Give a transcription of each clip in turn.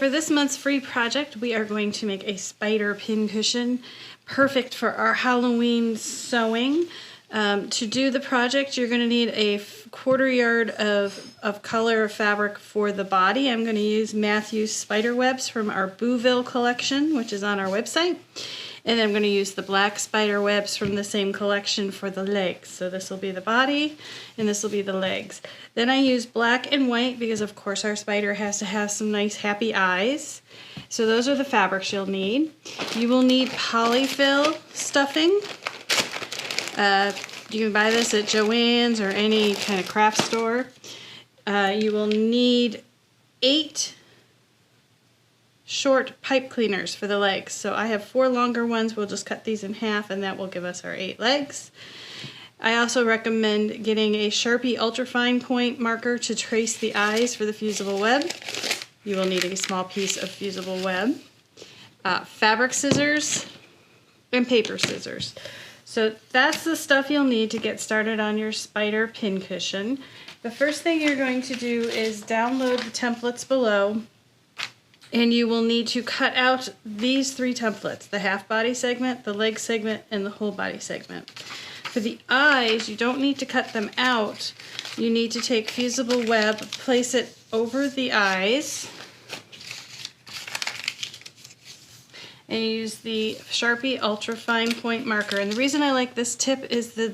for this month's free project, we are going to make a spider pincushion, perfect for our Halloween sewing. To do the project, you're going to need a 1/4 yard of color of fabric for the body. I'm going to use Matthew's spider webs from our Bouville collection, which is on our website. And I'm going to use the black spider webs from the same collection for the legs. So this will be the body, and this will be the legs. Then I use black and white because, of course, our spider has to have some nice happy eyes. So those are the fabrics you'll need. You will need polyfill stuffing. You can buy this at Joann's or any kind of craft store. You will need 8 short pipe cleaners for the legs. So I have 4 longer ones. We'll just cut these in half and that will give us our 8 legs. I also recommend getting a Sharpie ultrafine point marker to trace the eyes for the fusible web. You will need a small piece of fusible web, fabric scissors, and paper scissors. So that's the stuff you'll need to get started on your spider pincushion. The first thing you're going to do is download the templates below. And you will need to cut out these 3 templates, the half body segment, the leg segment, and the whole body segment. For the eyes, you don't need to cut them out. You need to take fusible web, place it over the eyes, and use the Sharpie Ultra Fine Point marker. And the reason I like this tip is the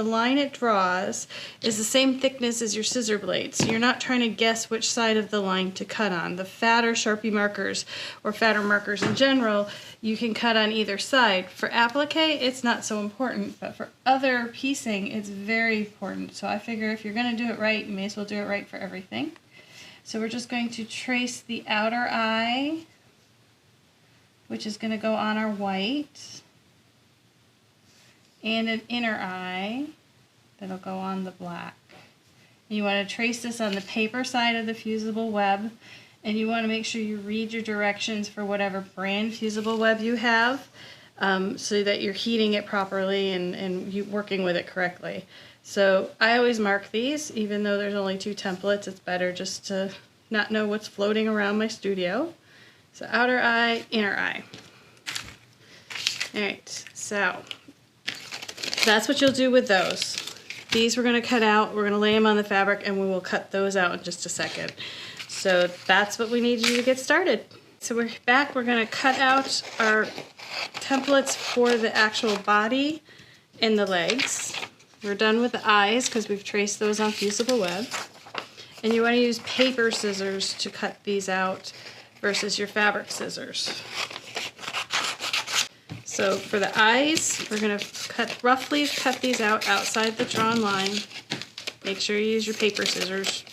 line it draws is the same thickness as your scissor blade. So you're not trying to guess which side of the line to cut on. The fatter Sharpie markers, or fatter markers in general, you can cut on either side. For applique, it's not so important, but for other piecing, it's very important. So I figure if you're gonna do it right, you may as well do it right for everything. So we're just going to trace the outer eye, which is going to go on our white, and an inner eye that'll go on the black. You want to trace this on the paper side of the fusible web, and you want to make sure you read your directions for whatever brand fusible web you have, so that you're heating it properly and you working with it correctly. So I always mark these, even though there's only 2 templates. It's better just to not know what's floating around my studio. So outer eye, inner eye. Alright, so that's what you'll do with those. These we're going to cut out, we're going to lay them on the fabric, and we will cut those out in just a second. So that's what we need you to get started. So we're back, we're going to cut out our templates for the actual body and the legs. We're done with the eyes because we've traced those on fusible web. And you want to use paper scissors to cut these out versus your fabric scissors. So for the eyes, we're going to roughly cut these out outside the drawn line. Make sure you use your paper scissors.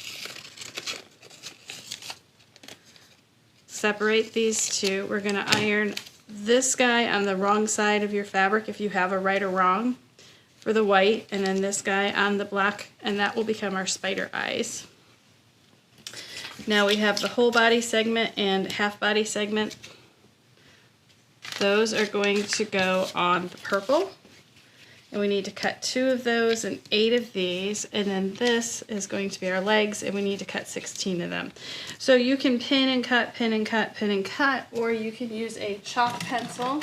Separate these 2. We're going to iron this guy on the wrong side of your fabric if you have a right or wrong for the white, and then this guy on the black, and that will become our spider eyes. Now we have the whole body segment and half body segment. Those are going to go on the purple. And we need to cut 2 of those and 8 of these. And then this is going to be our legs, and we need to cut 16 of them. So you can pin and cut, pin and cut, pin and cut, or you can use a chalk pencil.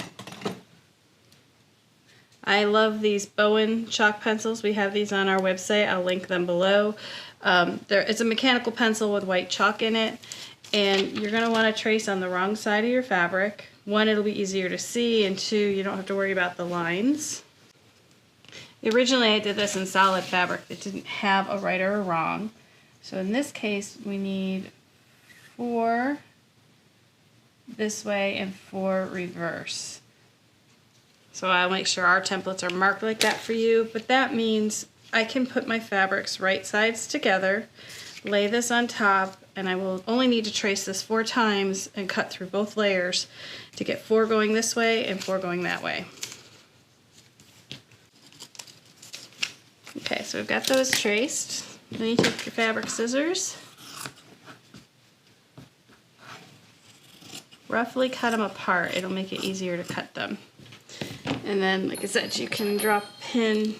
I love these Bowen chalk pencils. We have these on our website. I'll link them below. It's a mechanical pencil with white chalk in it, and you're going to want to trace on the wrong side of your fabric. 1, it'll be easier to see, and 2, you don't have to worry about the lines. Originally I did this in solid fabric that didn't have a right or a wrong. So in this case we need 4 this way and 4 reverse. So I'll make sure our templates are marked like that for you, but that means I can put my fabrics right sides together, lay this on top, and I will only need to trace this 4 times and cut through both layers to get 4 going this way and 4 going that way. Okay, so we've got those traced. Then you take your fabric scissors, roughly cut them apart. It'll make it easier to cut them. And then, like I said, you can drop a pin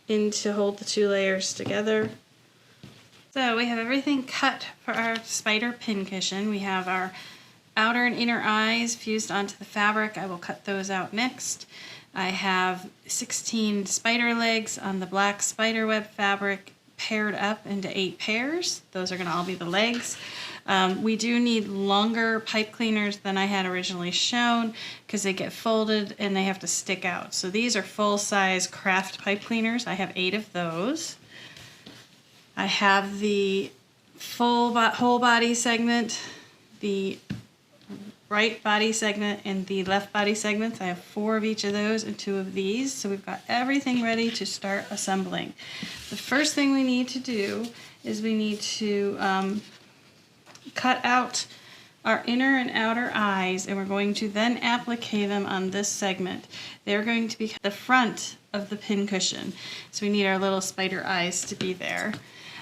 in to hold the 2 layers together. So we have everything cut for our spider pincushion. We have our outer and inner eyes fused onto the fabric. I will cut those out next. I have 16 spider legs on the black spiderweb fabric paired up into 8 pairs. Those are going to all be the legs. We do need longer pipe cleaners than I had originally shown because they get folded and they have to stick out. So these are full-size craft pipe cleaners. I have 8 of those. I have the whole body segment, the right body segment, and the left body segments. I have 4 of each of those and 2 of these. So we've got everything ready to start assembling. The first thing we need to do is we need to cut out our inner and outer eyes, and we're going to then applique them on this segment. They're going to be the front of the pin cushion. So we need our little spider eyes to be there.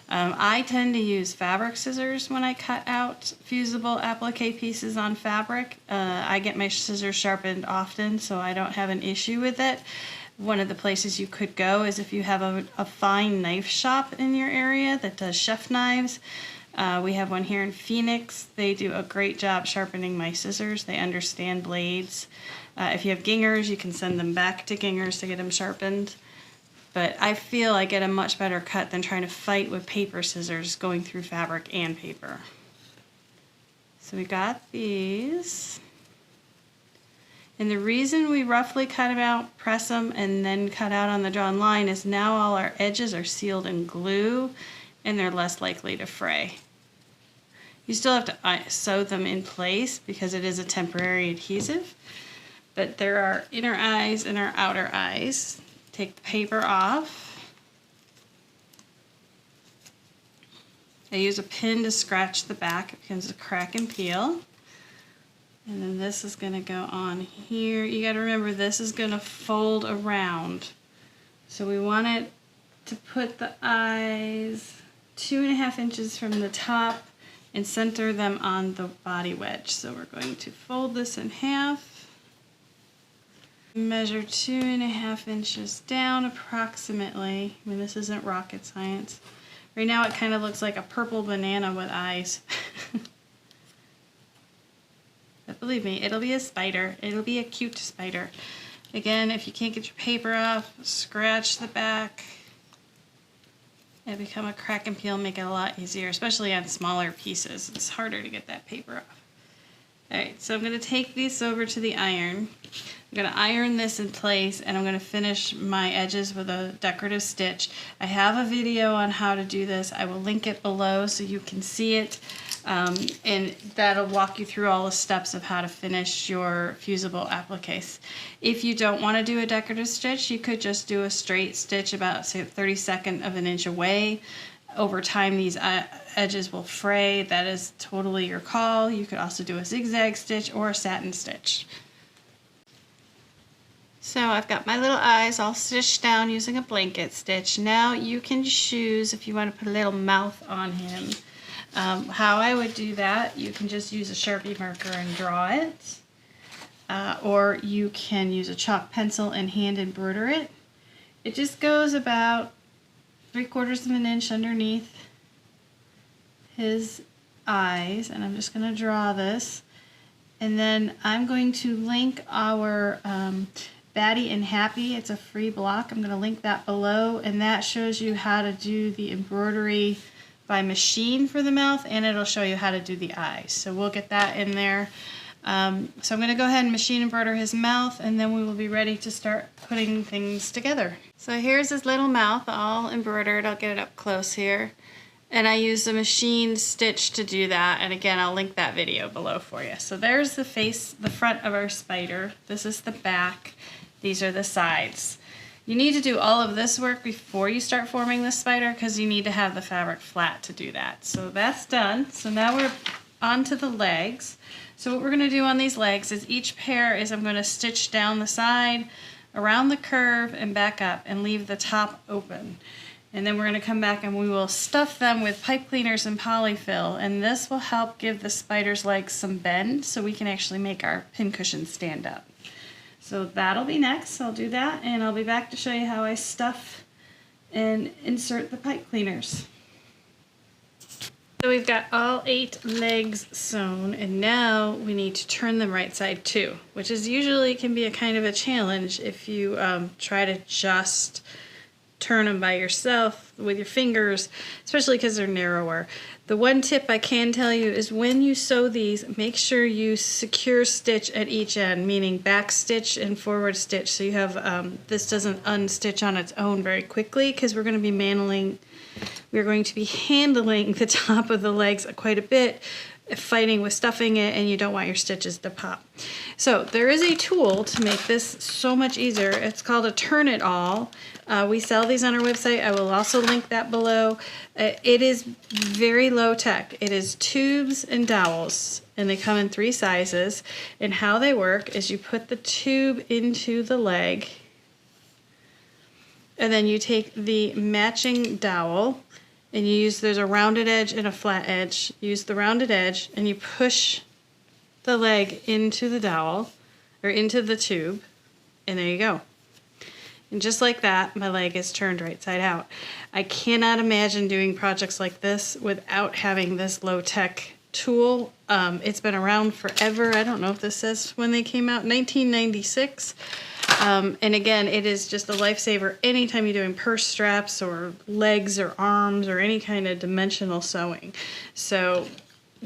I tend to use fabric scissors when I cut out fusible applique pieces on fabric. I get my scissors sharpened often, so I don't have an issue with it. One of the places you could go is if you have a fine knife shop in your area that does chef knives. We have one here in Phoenix. They do a great job sharpening my scissors. They understand blades. If you have gingers, you can send them back to gingers to get them sharpened. But I feel I get a much better cut than trying to fight with paper scissors going through fabric and paper. So we got these. And the reason we roughly cut them out, press them, and then cut out on the drawn line is now all our edges are sealed in glue and they're less likely to fray. You still have to sew them in place because it is a temporary adhesive. But there are inner eyes and our outer eyes. Take the paper off. I use a pin to scratch the back. It becomes a crack and peel. And then this is going to go on here. You got to remember this is going to fold around. So we want it to put the eyes 2.5 inches from the top and center them on the body wedge. So we're going to fold this in half. Measure 2.5 inches down approximately. I mean, this isn't rocket science. Right now it kind of looks like a purple banana with eyes. But believe me, it'll be a spider. It'll be a cute spider. Again, if you can't get your paper off, scratch the back. It'll become a crack and peel, make it a lot easier, especially on smaller pieces. It's harder to get that paper off. Alright, so I'm going to take these over to the iron. I'm going to iron this in place and I'm going to finish my edges with a decorative stitch. I have a video on how to do this. I will link it below so you can see it. And that'll walk you through all the steps of how to finish your fusible appliques. If you don't want to do a decorative stitch, you could just do a straight stitch about, say, 1/32 of an inch away. Over time, these edges will fray. That is totally your call. You could also do a zigzag stitch or a satin stitch. So I've got my little eyes all stitched down using a blanket stitch. Now you can choose if you want to put a little mouth on him. How I would do that, you can just use a Sharpie marker and draw it. Or you can use a chalk pencil and hand embroider it. It just goes about 3/4 of an inch underneath his eyes, and I'm just going to draw this. And then I'm going to link our Batty and Happy. It's a free block. I'm going to link that below, and that shows you how to do the embroidery by machine for the mouth, and it'll show you how to do the eyes. So we'll get that in there. So I'm going to go ahead and machine embroider his mouth, and then we will be ready to start putting things together. So here's his little mouth all embroidered. I'll get it up close here. And I used a machine stitch to do that, and again I'll link that video below for you. So there's the face, the front of our spider. This is the back. These are the sides. You need to do all of this work before you start forming the spider because you need to have the fabric flat to do that. So that's done. So now we're on to the legs. So what we're going to do on these legs is each pair is I'm going to stitch down the side, around the curve, and back up and leave the top open. And then we're going to come back and we will stuff them with pipe cleaners and polyfill, and this will help give the spider's legs some bend so we can actually make our pin cushion stand up. So that'll be next. I'll do that and I'll be back to show you how I stuff and insert the pipe cleaners. So we've got all 8 legs sewn, and now we need to turn them right side too, which is usually can be a kind of a challenge if you try to just turn them by yourself with your fingers, especially because they're narrower. The one tip I can tell you is when you sew these, make sure you secure stitch at each end, meaning back stitch and forward stitch, so you have this doesn't unstitch on its own very quickly, because we're going to be handling the top of the legs quite a bit, fighting with stuffing it, and you don't want your stitches to pop. So there is a tool to make this so much easier. It's called a Turn It All. We sell these on our website. I will also link that below. It is very low tech. It is tubes and dowels, and they come in 3 sizes. And how they work is you put the tube into the leg, and then you take the matching dowel, and there's a rounded edge and a flat edge. Use the rounded edge, and you push the leg into the dowel, or into the tube, and there you go. And just like that, my leg is turned right side out. I cannot imagine doing projects like this without having this low-tech tool. It's been around forever. I don't know if this says when they came out, 1996. And again, it is just a lifesaver anytime you're doing purse straps or legs or arms or any kind of dimensional sewing. So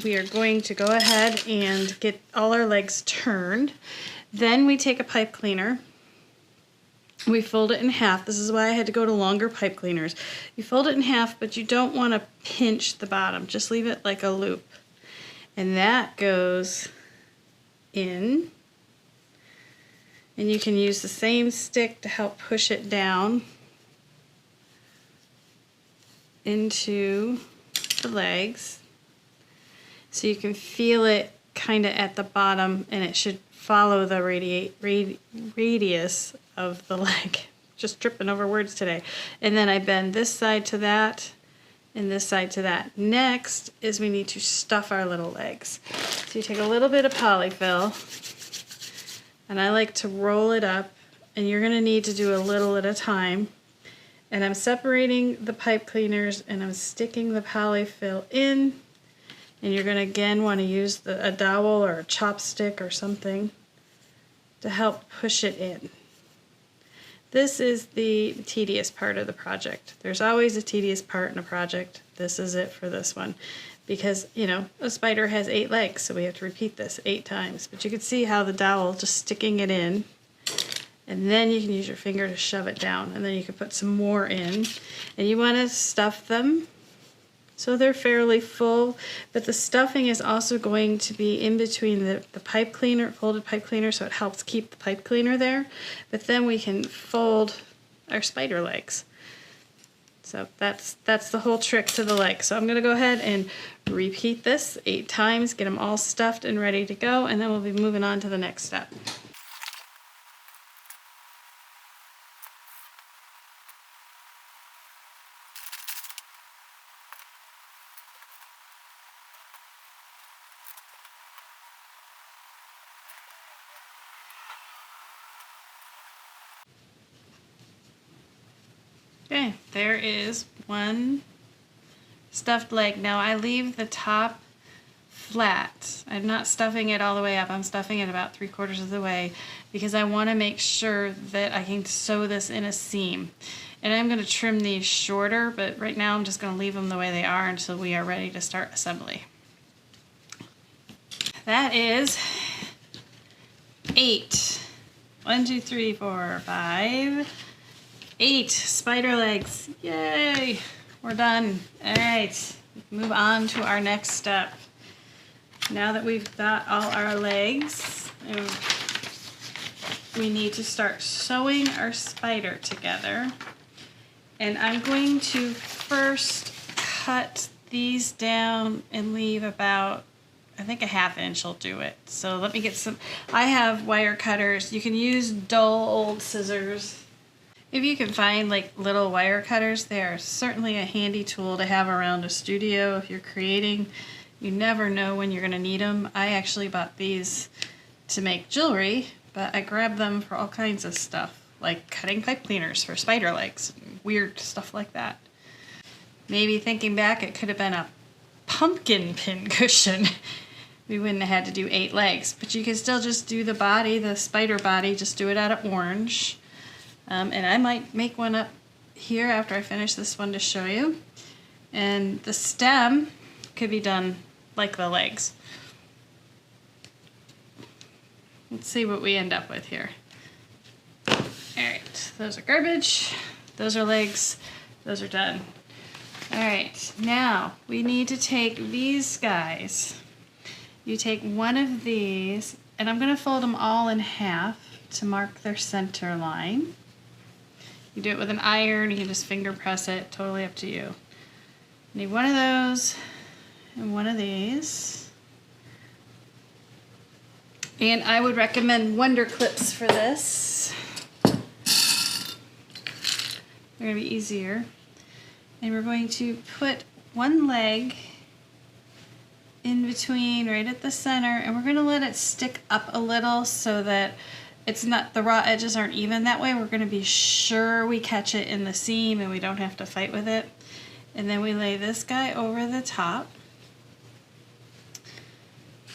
we are going to go ahead and get all our legs turned. Then we take a pipe cleaner. We fold it in half. This is why I had to go to longer pipe cleaners. You fold it in half, but you don't want to pinch the bottom. Just leave it like a loop. And that goes in. And you can use the same stick to help push it down into the legs. So you can feel it kind of at the bottom, and it should follow the radius of the leg. Just tripping over words today. And then I bend this side to that and this side to that. Next is we need to stuff our little legs. So you take a little bit of polyfill, and I like to roll it up, and you're going to need to do a little at a time. And I'm separating the pipe cleaners, and I'm sticking the polyfill in, and you're going to again want to use a dowel or a chopstick or something to help push it in. This is the tedious part of the project. There's always a tedious part in a project. This is it for this one. Because, you know, a spider has 8 legs, so we have to repeat this 8 times. But you can see how the dowel, just sticking it in, and then you can use your finger to shove it down, and then you can put some more in. And you want to stuff them so they're fairly full, but the stuffing is also going to be in between the pipe cleaner, folded pipe cleaner, so it helps keep the pipe cleaner there. But then we can fold our spider legs. So that's the whole trick to the leg. So I'm going to go ahead and repeat this 8 times, get them all stuffed and ready to go, and then we'll be moving on to the next step. Okay, there is one stuffed leg. Now I leave the top flat. I'm not stuffing it all the way up. I'm stuffing it about 3/4 of the way because I want to make sure that I can sew this in a seam. And I'm going to trim these shorter, but right now I'm just going to leave them the way they are until we are ready to start assembly. That is 8. 1, 2, 3, 4, 5. 8 spider legs. Yay! We're done. All right, move on to our next step. Now that we've got all our legs, we need to start sewing our spider together. And I'm going to first cut these down and leave about, I think, a 1/2 inch will do it. So let me get some, I have wire cutters. You can use dull old scissors. If you can find like little wire cutters, they are certainly a handy tool to have around a studio if you're creating. You never know when you're going to need them. I actually bought these to make jewelry, but I grabbed them for all kinds of stuff, like cutting pipe cleaners for spider legs, weird stuff like that. Maybe thinking back, it could have been a pumpkin pin cushion. We wouldn't have had to do 8 legs, but you can still just do the body, the spider body, just do it out of orange. And I might make one up here after I finish this one to show you. And the stem could be done like the legs. Let's see what we end up with here. Alright, those are garbage, those are legs, those are done. Alright, now we need to take these guys. You take one of these, and I'm going to fold them all in half to mark their center line. You do it with an iron, you can just finger press it, totally up to you. Need one of those and one of these. And I would recommend Wonder Clips for this. They're going to be easier. And we're going to put one leg in between, right at the center, and we're going to let it stick up a little so that it's not, the raw edges aren't even. That way we're going to be sure we catch it in the seam and we don't have to fight with it. And then we lay this guy over the top.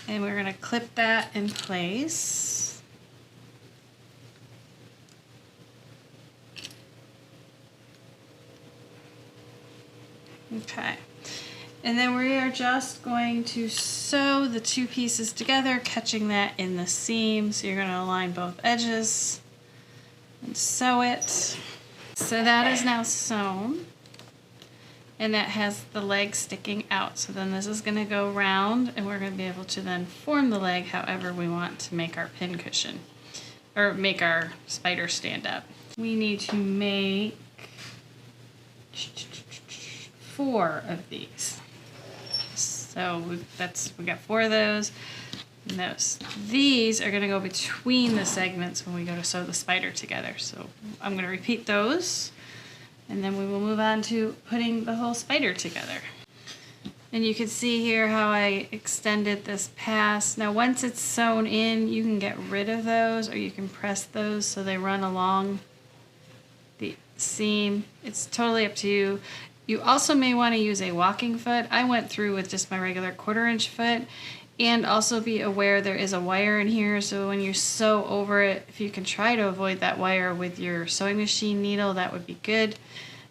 And we're going to clip that in place. Okay. And then we are just going to sew the 2 pieces together, catching that in the seam. So you're going to align both edges and sew it. So that is now sewn. And that has the leg sticking out. So then this is going to go round, and we're going to be able to then form the leg however we want to make our pin cushion, or make our spider stand up. We need to make 4 of these. So we got 4 of those. And these are going to go between the segments when we go to sew the spider together. So I'm going to repeat those. And then we will move on to putting the whole spider together. And you can see here how I extended this pass. Now once it's sewn in, you can get rid of those, or you can press those so they run along the seam. It's totally up to you. You also may want to use a walking foot. I went through with just my regular 1/4 inch foot. And also be aware there is a wire in here, so when you sew over it, if you can try to avoid that wire with your sewing machine needle, that would be good.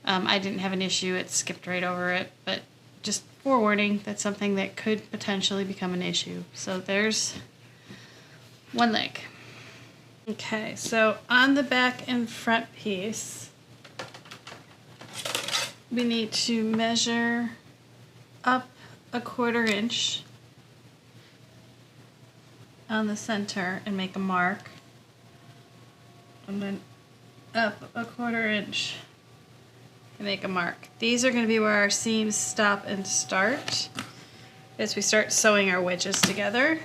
I didn't have an issue, it skipped right over it, but just forewarning, that's something that could potentially become an issue. So there's one leg. Okay, so on the back and front piece, we need to measure up a 1/4 inch on the center and make a mark, and then up a 1/4 inch and make a mark. These are going to be where our seams stop and start as we start sewing our wedges together.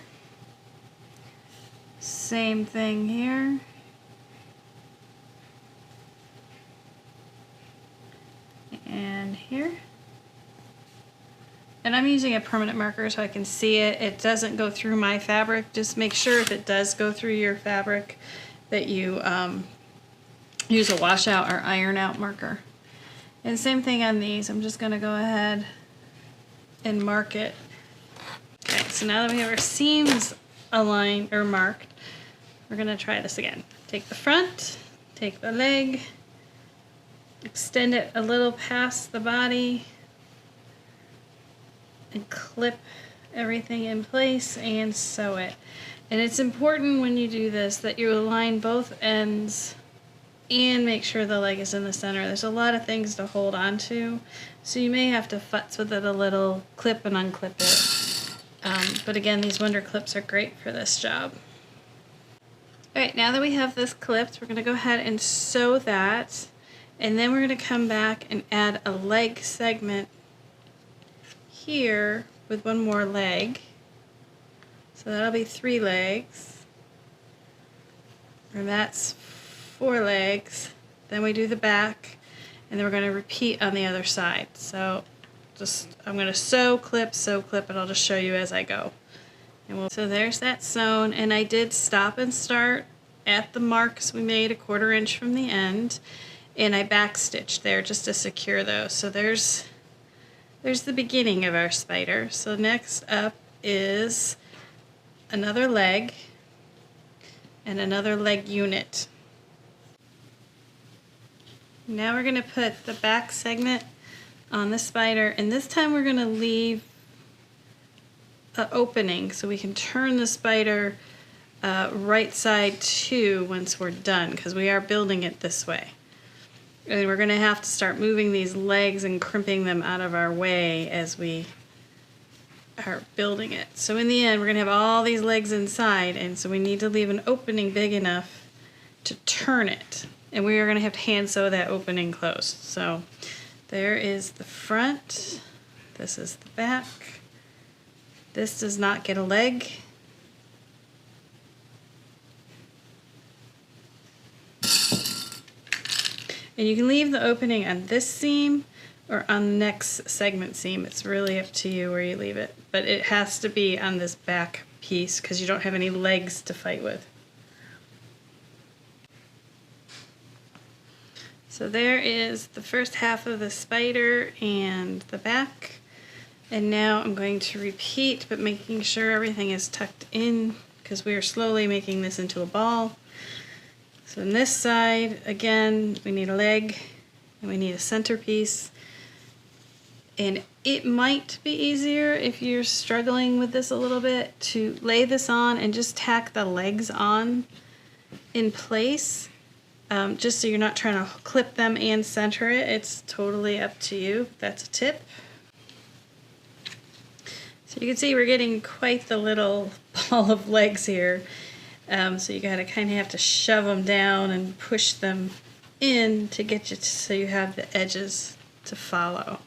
Same thing here. And here. And I'm using a permanent marker so I can see it. It doesn't go through my fabric. Just make sure if it does go through your fabric that you use a washout or iron out marker. And same thing on these. I'm just going to go ahead and mark it. Okay, so now that we have our seams aligned or marked, we're going to try this again. Take the front, take the leg, extend it a little past the body, and clip everything in place and sew it. And it's important when you do this that you align both ends and make sure the leg is in the center. There's a lot of things to hold on to, so you may have to futz with it a little, clip and unclip it. But again, these Wonder Clips are great for this job. Alright, now that we have this clipped, we're going to go ahead and sew that, and then we're going to come back and add a leg segment here with one more leg. So that'll be 3 legs. And that's 4 legs. Then we do the back, and then we're going to repeat on the other side. So I'm going to sew, clip, and I'll just show you as I go. So there's that sewn, and I did stop and start at the marks we made a 1/4 inch from the end, and I back stitched there just to secure those. So there's there's the beginning of our spider. So next up is another leg and another leg unit. Now we're going to put the back segment on the spider, and this time we're going to leave an opening so we can turn the spider right side to once we're done, because we are building it this way. And we're going to have to start moving these legs and crimping them out of our way as we are building it. So in the end, we're going to have all these legs inside, and so we need to leave an opening big enough to turn it. And we are going to have to hand sew that opening closed. So there is the front. This is the back. This does not get a leg. And you can leave the opening on this seam or on the next segment seam. It's really up to you where you leave it. But it has to be on this back piece because you don't have any legs to fight with. So there is the first half of the spider and the back. And now I'm going to repeat, but making sure everything is tucked in because we are slowly making this into a ball. So on this side, again, we need a leg and we need a centerpiece. And it might be easier if you're struggling with this a little bit to lay this on and just tack the legs on in place. Just so you're not trying to clip them and center it. It's totally up to you. That's a tip. So you can see we're getting quite the little ball of legs here. So you gotta kind of have to shove them down and push them in to get you so you have the edges to follow.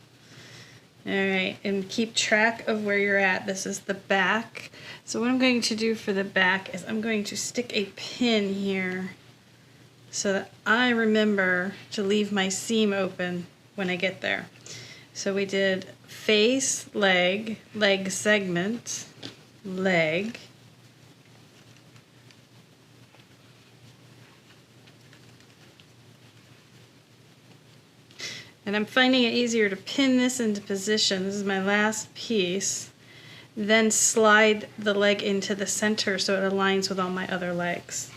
All right, and keep track of where you're at. This is the back. So what I'm going to do for the back is I'm going to stick a pin here so that I remember to leave my seam open when I get there. So we did face, leg, leg segment, leg, and I'm finding it easier to pin this into position. This is my last piece. Then slide the leg into the center so it aligns with all my other legs.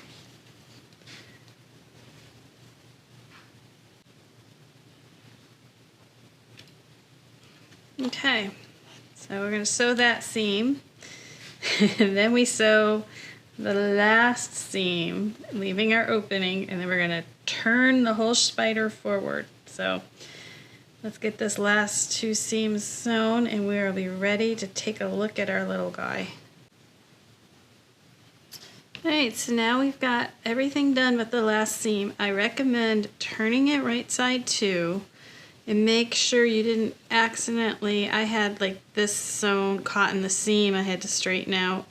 Okay, so we're going to sew that seam, and then we sew the last seam, leaving our opening, and then we're going to turn the whole spider forward. So let's get this last two seams sewn, and we'll be ready to take a look at our little guy. Alright, so now we've got everything done with the last seam. I recommend turning it right side to, and make sure you didn't accidentally, I had like this sewn caught in the seam I had to straighten out.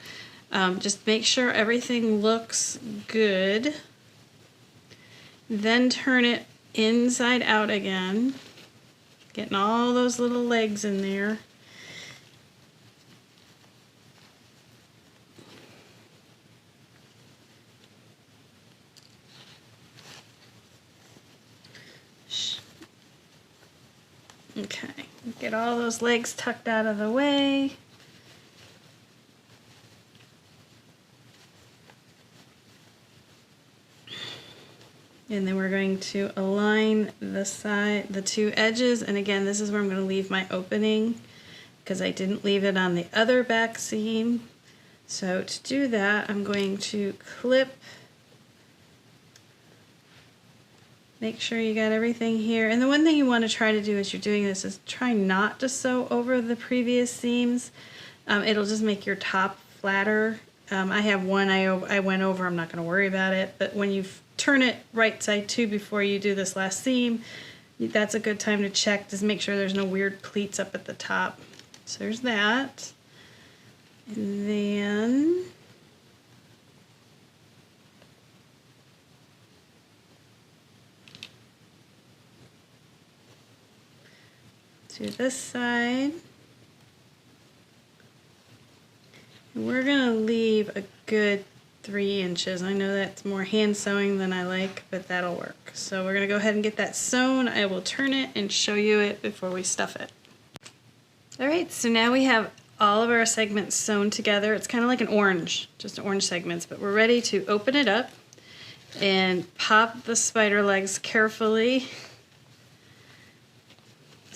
Just make sure everything looks good. Then turn it inside out again, getting all those little legs in there. Okay, get all those legs tucked out of the way. And then we're going to align the two edges, and again, this is where I'm going to leave my opening because I didn't leave it on the other back seam. So to do that, I'm going to clip. Make sure you got everything here. And the one thing you want to try to do as you're doing this is try not to sew over the previous seams. It'll just make your top flatter. I have one I went over, I'm not going to worry about it, but when you turn it right side to before you do this last seam, that's a good time to check, just make sure there's no weird pleats up at the top. So there's that. And then to this side. And we're going to leave a good 3 inches. I know that's more hand sewing than I like, but that'll work. So we're going to go ahead and get that sewn. I will turn it and show you it before we stuff it. All right, so now we have all of our segments sewn together. It's kind of like an orange, just orange segments, but we're ready to open it up and pop the spider legs carefully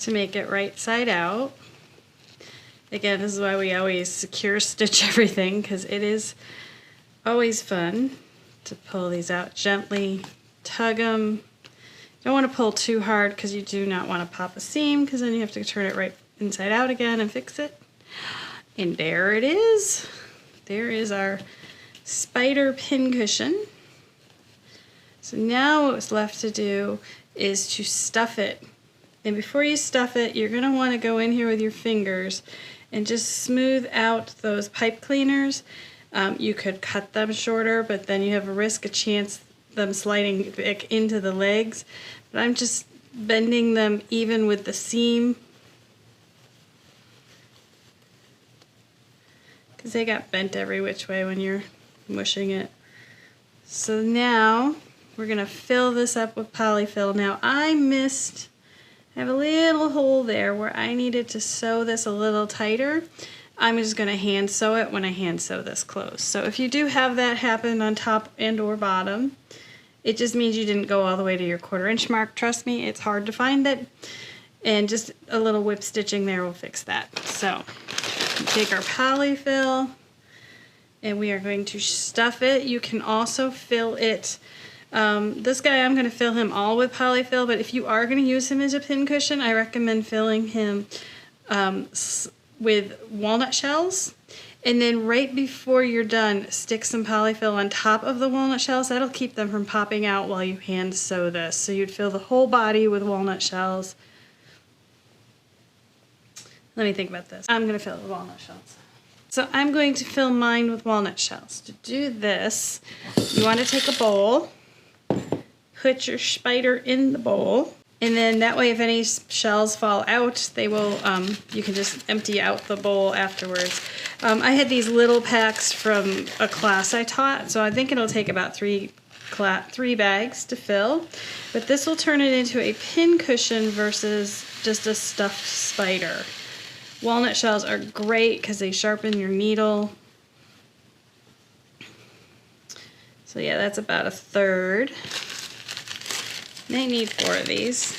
to make it right side out. Again, this is why we always secure stitch everything, because it is always fun to pull these out gently, tug them. Don't want to pull too hard because you do not want to pop a seam, because then you have to turn it right inside out again and fix it. And there it is. There is our spider pincushion. So now what's left to do is to stuff it. And before you stuff it, you're going to want to go in here with your fingers and just smooth out those pipe cleaners. You could cut them shorter, but then you have a chance them sliding back into the legs. But I'm just bending them even with the seam, because they got bent every which way when you're mushing it. So now we're going to fill this up with polyfill. Now I have a little hole there where I needed to sew this a little tighter. I'm just going to hand sew it when I hand sew this close. So if you do have that happen on top and or bottom, it just means you didn't go all the way to your 1/4 inch mark. Trust me, it's hard to find it. And just a little whip stitching there will fix that. So take our polyfill and we are going to stuff it. You can also fill it. This guy, I'm going to fill him all with polyfill, but if you are going to use him as a pincushion, I recommend filling him with walnut shells. And then right before you're done, stick some polyfill on top of the walnut shells. That'll keep them from popping out while you hand sew this. So you'd fill the whole body with walnut shells. Let me think about this. I'm going to fill it with walnut shells. So I'm going to fill mine with walnut shells. To do this, you want to take a bowl, put your spider in the bowl, and then that way if any shells fall out, they will, you can just empty out the bowl afterwards. I had these little packs from a class I taught, so I think it'll take about three bags to fill. But this will turn it into a pin cushion versus just a stuffed spider. Walnut shells are great because they sharpen your needle. So yeah, that's about 1/3. They need 4 of these.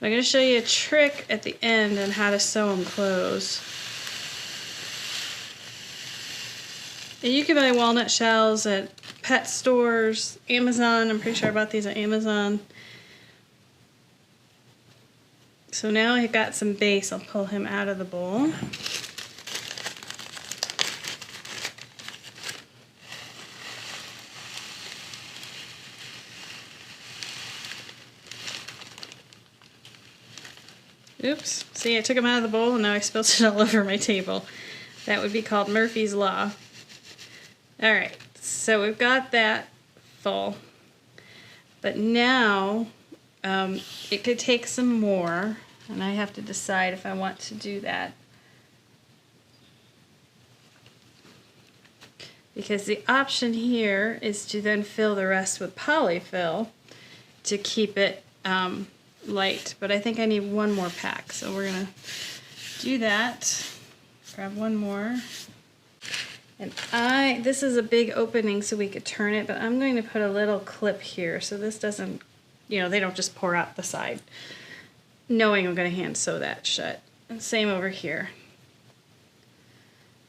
I'm going to show you a trick at the end on how to sew them closed. And you can buy walnut shells at pet stores, Amazon. I'm pretty sure I bought these at Amazon. So now I've got some base. I'll pull him out of the bowl. Oops. See, I took him out of the bowl and now I spilled it all over my table. That would be called Murphy's Law. Alright, so we've got that full. But now it could take some more, and I have to decide if I want to do that. Because the option here is to then fill the rest with polyfill to keep it light. But I think I need one more pack, so we're going to do that. Grab one more. And this is a big opening so we could turn it, but I'm going to put a little clip here so this doesn't, you know, they don't just pour out the side. Knowing I'm going to hand sew that shut. And same over here.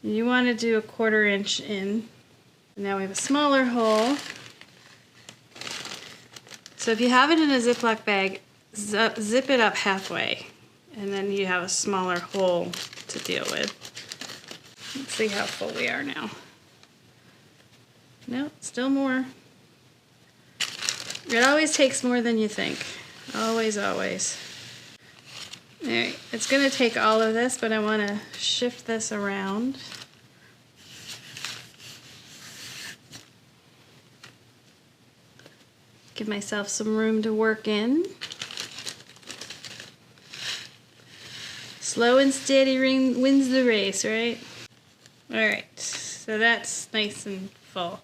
You want to do a 1/4 inch in. Now we have a smaller hole. So if you have it in a Ziploc bag, zip it up halfway, and then you have a smaller hole to deal with. Let's see how full we are now. No, still more. It always takes more than you think. Always, always. Alright, it's going to take all of this, but I want to shift this around. Give myself some room to work in. Slow and steady wins the race, right? Alright, so that's nice and full.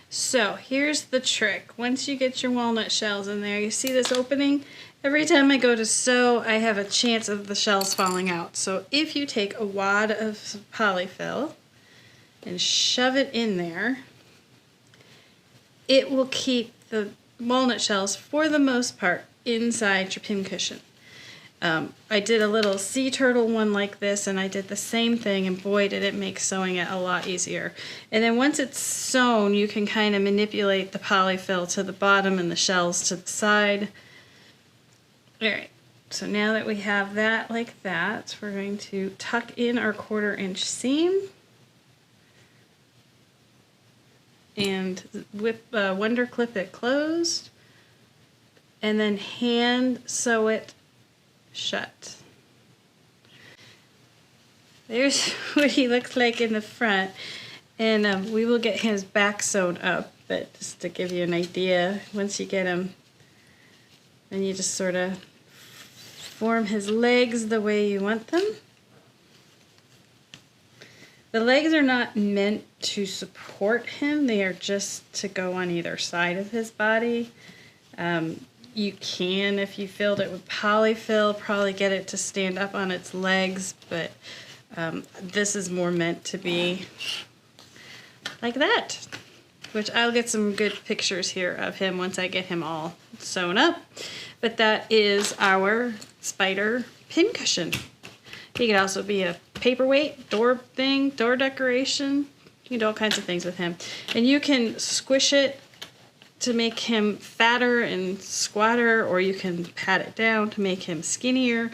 So here's the trick. Once you get your walnut shells in there, you see this opening? Every time I go to sew, I have a chance of the shells falling out. So if you take a wad of polyfill and shove it in there, it will keep the walnut shells, for the most part, inside your pincushion. I did a little sea turtle one like this, and I did the same thing, and boy did it make sewing it a lot easier. And then once it's sewn, you can kind of manipulate the polyfill to the bottom and the shells to the side. Alright, so now that we have that like that, we're going to tuck in our 1/4 inch seam and wonder clip it closed, and then hand sew it shut. There's what he looks like in the front, and we will get his back sewn up, but just to give you an idea, once you get him, then you just sort of form his legs the way you want them. The legs are not meant to support him, they are just to go on either side of his body. You can, if you filled it with polyfill, probably get it to stand up on its legs, but this is more meant to be like that, which I'll get some good pictures here of him once I get him all sewn up. But that is our spider pincushion. He could also be a paperweight, door thing, door decoration. You can do all kinds of things with him. And you can squish it to make him fatter and squatter, or you can pat it down to make him skinnier.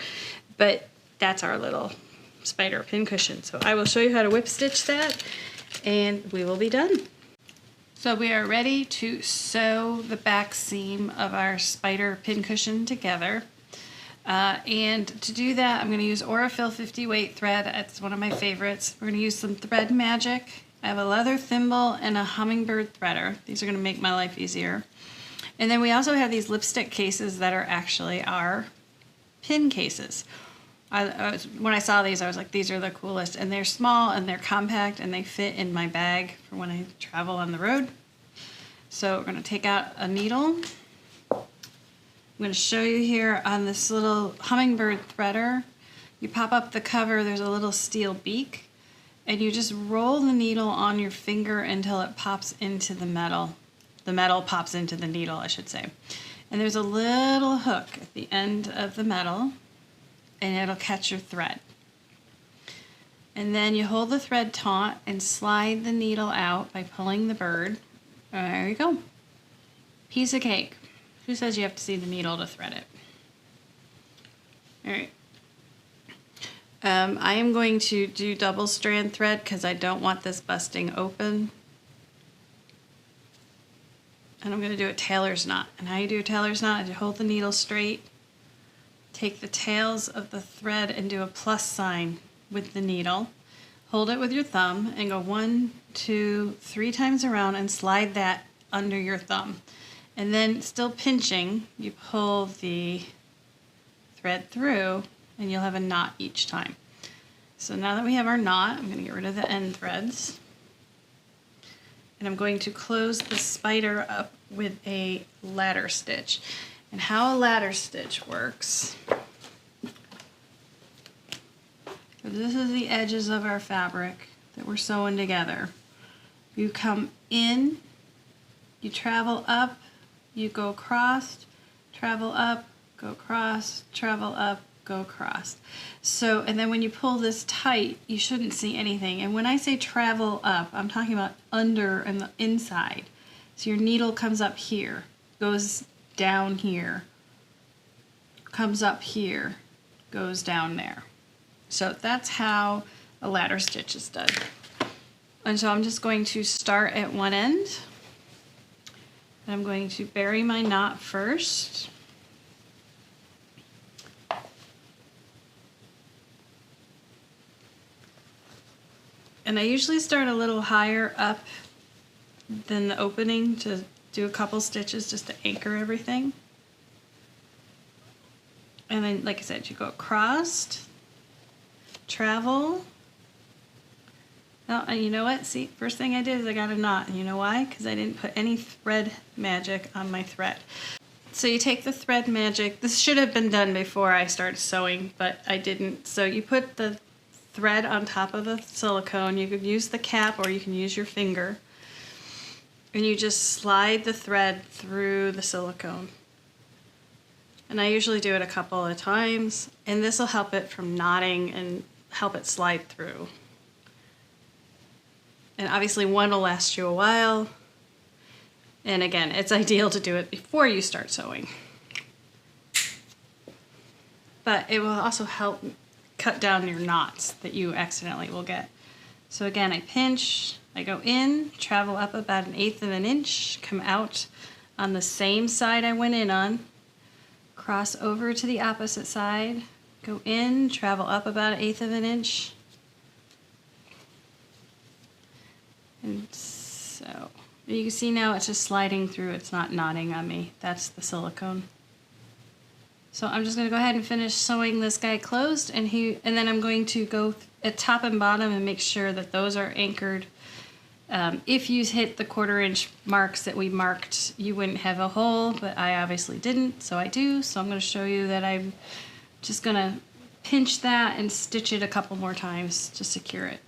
But that's our little spider pincushion. So I will show you how to whip stitch that, and we will be done. So we are ready to sew the back seam of our spider pincushion together. And to do that, I'm going to use Aurifil 50 weight thread. It's one of my favorites. We're going to use some Thread Magic. I have a leather thimble and a hummingbird threader. These are going to make my life easier. And then we also have these lipstick cases that are actually our pin cases. When I saw these, I was like, these are the coolest. And they're small and they're compact and they fit in my bag for when I travel on the road. So we're going to take out a needle. I'm going to show you here on this little hummingbird threader. You pop up the cover, there's a little steel beak, and you just roll the needle on your finger until it pops into the metal. The metal pops into the needle, I should say. And there's a little hook at the end of the metal, and it'll catch your thread. And then you hold the thread taut and slide the needle out by pulling the bird. There you go. Piece of cake. Who says you have to see the needle to thread it? All right. I am going to do double strand thread because I don't want this busting open. And I'm going to do a tailor's knot. And how you do a tailor's knot is you hold the needle straight, take the tails of the thread and do a plus sign with the needle. Hold it with your thumb and go 1, 2, 3 times around and slide that under your thumb. And then, still pinching, you pull the thread through and you'll have a knot each time. So now that we have our knot, I'm going to get rid of the end threads. And I'm going to close the spider up with a ladder stitch. And how a ladder stitch works, this is the edges of our fabric that we're sewing together. You come in, you travel up, you go across, travel up, go across, travel up, go across. So, and then when you pull this tight, you shouldn't see anything. And when I say travel up, I'm talking about under and the inside. So your needle comes up here, goes down here, comes up here, goes down there. So that's how a ladder stitch is done. And so I'm just going to start at one end. I'm going to bury my knot first. And I usually start a little higher up than the opening to do a couple stitches just to anchor everything. And then, like I said, you go across, travel, Oh, and you know what? See, first thing I did is I got a knot. And you know why? Because I didn't put any thread magic on my thread. So you take the thread magic. This should have been done before I started sewing, but I didn't. So you put the thread on top of the silicone. You could use the cap or you can use your finger. And you just slide the thread through the silicone. And I usually do it a couple of times, and this will help it from knotting and help it slide through. And obviously one will last you a while. And again, it's ideal to do it before you start sewing. But it will also help cut down your knots that you accidentally will get. So again, I pinch, I go in, travel up about 1/8 of an inch, come out on the same side I went in on, cross over to the opposite side, go in, travel up about 1/8 of an inch. And so you can see now it's just sliding through, it's not knotting on me. That's the silicone. So I'm just going to go ahead and finish sewing this guy closed, and then I'm going to go at top and bottom and make sure that those are anchored. If you hit the 1/4 inch marks that we marked, you wouldn't have a hole, but I obviously didn't, so I do. So I'm going to show you that I'm just going to pinch that and stitch it a couple more times to secure it.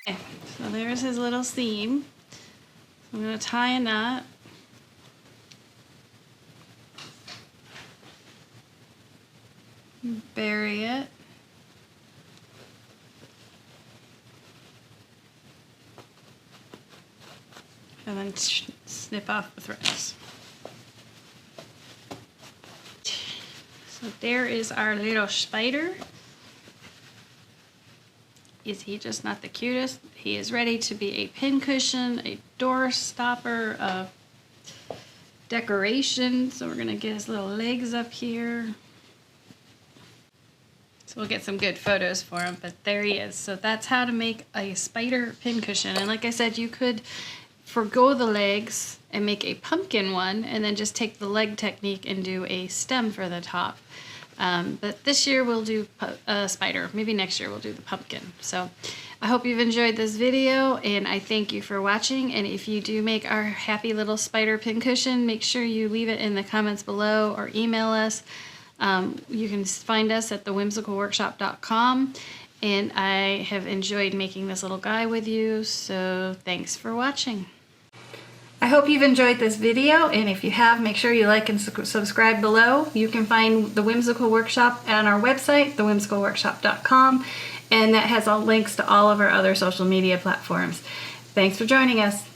Okay, so there's his little seam. I'm going to tie a knot. Bury it. And then snip off the threads. So there is our little spider. Is he just not the cutest? He is ready to be a pincushion, a door stopper, a decoration. So we're gonna get his little legs up here. So we'll get some good photos for him, but there he is. So that's how to make a spider pincushion. And like I said, you could forgo the legs and make a pumpkin one, and then just take the leg technique and do a stem for the top. But this year we'll do a spider. Maybe next year we'll do the pumpkin. So I hope you've enjoyed this video, and I thank you for watching. And if you do make our happy little spider pincushion, make sure you leave it in the comments below or email us. You can find us at thewhimsicalworkshop.com. And I have enjoyed making this little guy with you, so thanks for watching. I hope you've enjoyed this video, and if you have, make sure you like and subscribe below. You can find The Whimsical Workshop on our website, thewhimsicalworkshop.com, and that has all links to all of our other social media platforms. Thanks for joining us.